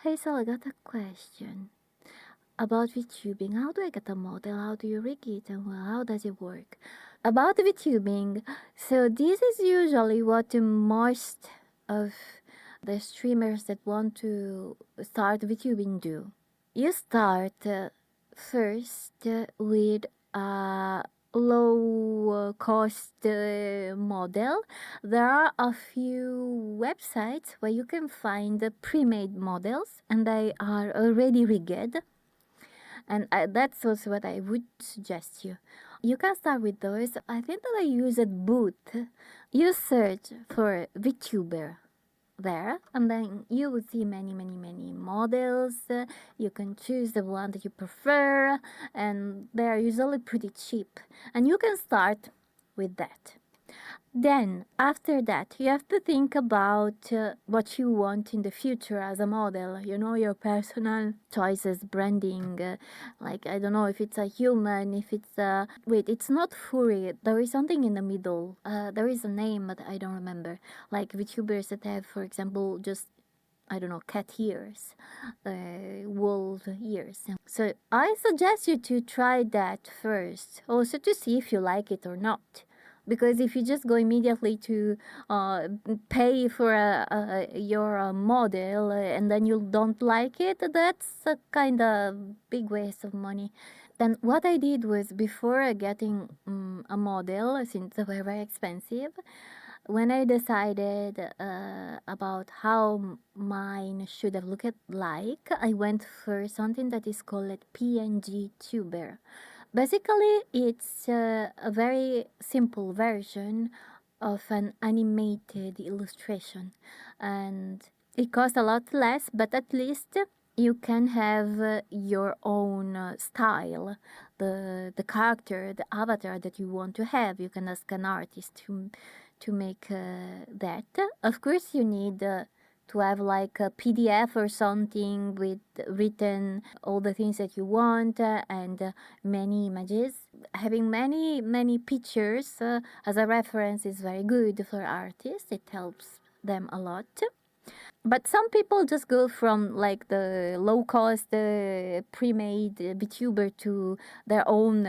Hey Sal, I got a question about VTubing. How do I get a model? How do you rig it? And how does it work? About VTubing, so this is usually what most of the streamers that want to start VTubing do. You start first with a low cost model. There are a few websites where you can find the pre-made models and they are already rigged, and that's also what I would suggest you. You can start with those. I think that I use a Boot. You search for VTuber there, and then you will see many models. You can choose the one that you prefer, and they are usually pretty cheap, and you can start with that. Then, after that, you have to think about what you want in the future as a model. You know, your personal choices, branding. Like, I don't know if it's a human, if it's a. Wait, it's not furry. There is something in the middle. There is a name, but I don't remember. Like VTubers that have, for example, just I don't know, cat ears, wolf ears. So I suggest you to try that first, also to see if you like it or not. Because if you just go immediately to pay for your model and then you don't like it, that's a kind of big waste of money. Then what I did was, before getting a model, since they were very expensive, when I decided about how mine should have looked like, I went for something that is called pngtuber. Basically, it's a very simple version of an animated illustration, and it costs a lot less, but at least you can have your own style, the character, the avatar that you want to have. You can ask an artist to make that. Of course, you need to have like a PDF or something with written all the things that you want and many images. Having many pictures as a reference is very good for artists. It helps them a lot. But some people just go from like the low cost pre-made VTuber to their own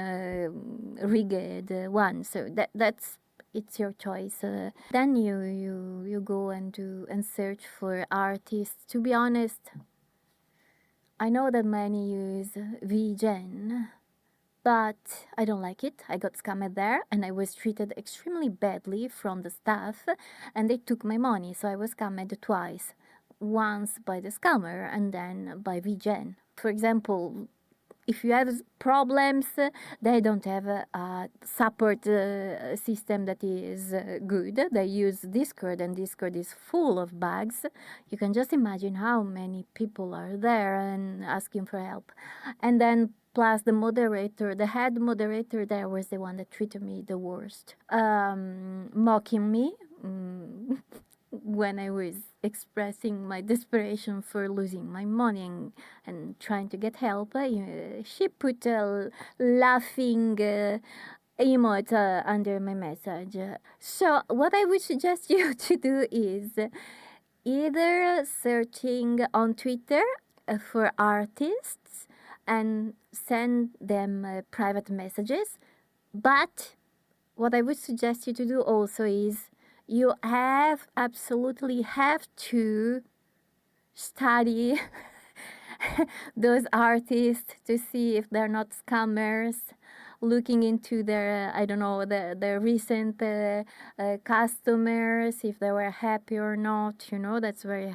rigged one. So that's it's your choice. Then you go and do and search for artists. To be honest, I know that many use VGen, but I don't like it. I got scammed there and I was treated extremely badly from the staff, and they took my money, so I was scammed twice. Once by the scammer and then by VGen. For example, if you have problems, they don't have a support system that is good. They use Discord, and Discord is full of bugs. You can just imagine how many people are there and asking for help. And then plus the moderator, the head moderator there was the one that treated me the worst, mocking me when I was expressing my desperation for losing my money and trying to get help. She put a laughing emote under my message. So what I would suggest you to do is either searching on Twitter for artists and send them private messages. But what I would suggest you to do also is you absolutely have to study those artists to see if they're not scammers, looking into their I don't know the recent customers, if they were happy or not. That's very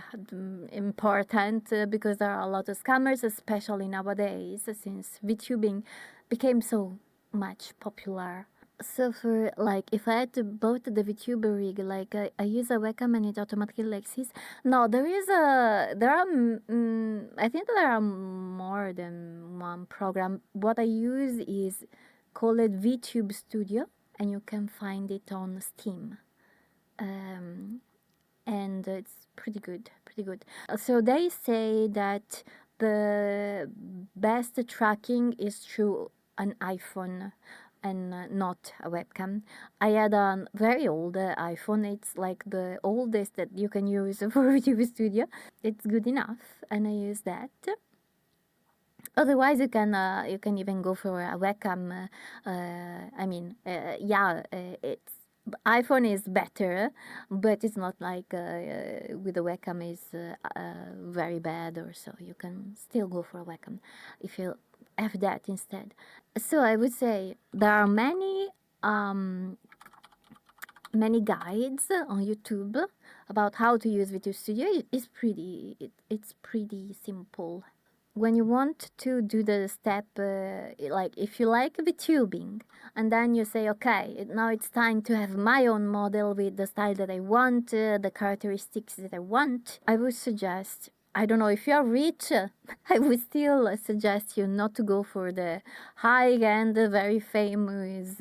important because there are a lot of scammers, especially nowadays, since VTubing became so much popular. So for like, if I had to bought the VTuber rig, like I use a webcam and it automatically like sees. No, there are I think there are more than one program. What I use is called VTube Studio, and you can find it on Steam. And it's pretty good. So they say that the best tracking is through an iPhone, and not a webcam. I had a very old iPhone. It's like the oldest that you can use for YouTube Studio. It's good enough, and I use that. Otherwise, you can even go for a webcam. It's iPhone is better, but it's not like with the webcam is very bad or so. You can still go for a webcam if you have that instead. So I would say there are many guides on YouTube about how to use VTube Studio. It's pretty simple. When you want to do the step, like if you like VTubing, and then you say, okay, now it's time to have my own model with the style that I want, the characteristics that I want, I would suggest, I don't know, if you're rich, I would still suggest you not to go for the high-end, very famous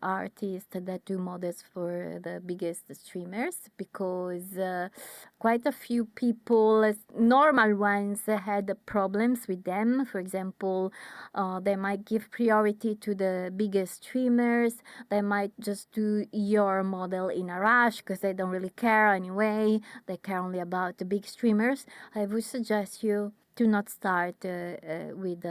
artists that do models for the biggest streamers, because quite a few people, normal ones, had problems with them. For example, they might give priority to the biggest streamers. They might just do your model in a rush because they don't really care anyway. They care only about the big streamers. I would suggest you to not start with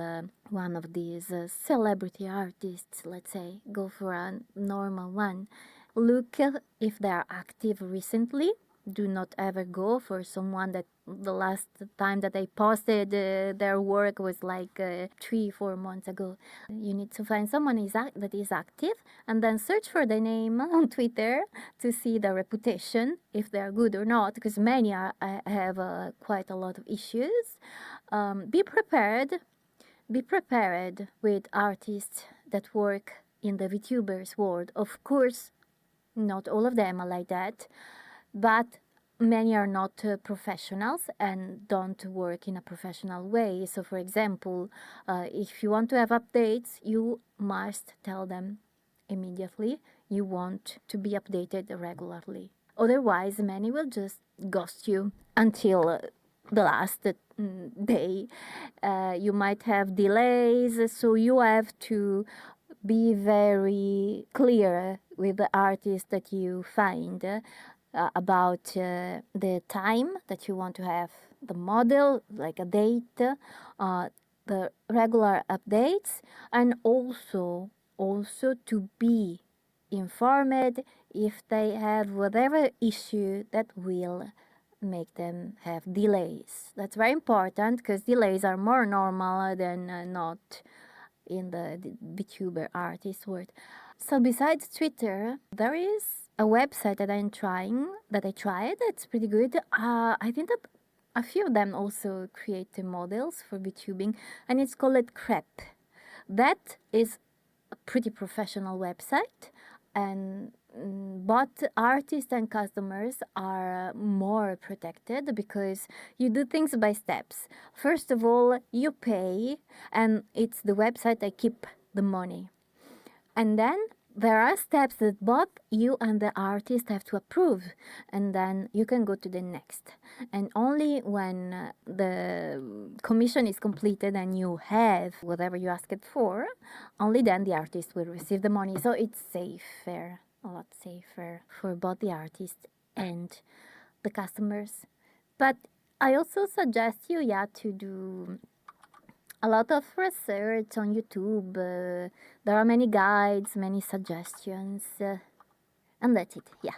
one of these celebrity artists, let's say. Go for a normal one. Look if they are active recently. Do not ever go for someone that the last time that they posted their work was like 3-4 months ago. You need to find someone that is active, and then search for the name on Twitter to see the reputation, if they are good or not, because many have quite a lot of issues. Be prepared with artists that work in the VTubers world. Of course, not all of them are like that, but many are not professionals and don't work in a professional way. So, for example, if you want to have updates, you must tell them immediately you want to be updated regularly. Otherwise, many will just ghost you until the last day. You might have delays, so you have to be very clear with the artist that you find about the time that you want to have the model, like a date, the regular updates, and also to be informed if they have whatever issue that will make them have delays. That's very important because delays are more normal than not in the VTuber artist world. So besides Twitter, there is a website that I tried. It's pretty good. I think that a few of them also create models for VTubing, and it's called Crep. That is a pretty professional website, and both artists and customers are more protected because you do things by steps. First of all, you pay, and it's the website that keep the money. And then there are steps that both you and the artist have to approve, and then you can go to the next. And only when the commission is completed and you have whatever you asked for, only then the artist will receive the money. So it's safer, a lot safer for both the artist and the customers. But I also suggest you, to do a lot of research on YouTube. There are many guides, many suggestions, and that's it. Yeah.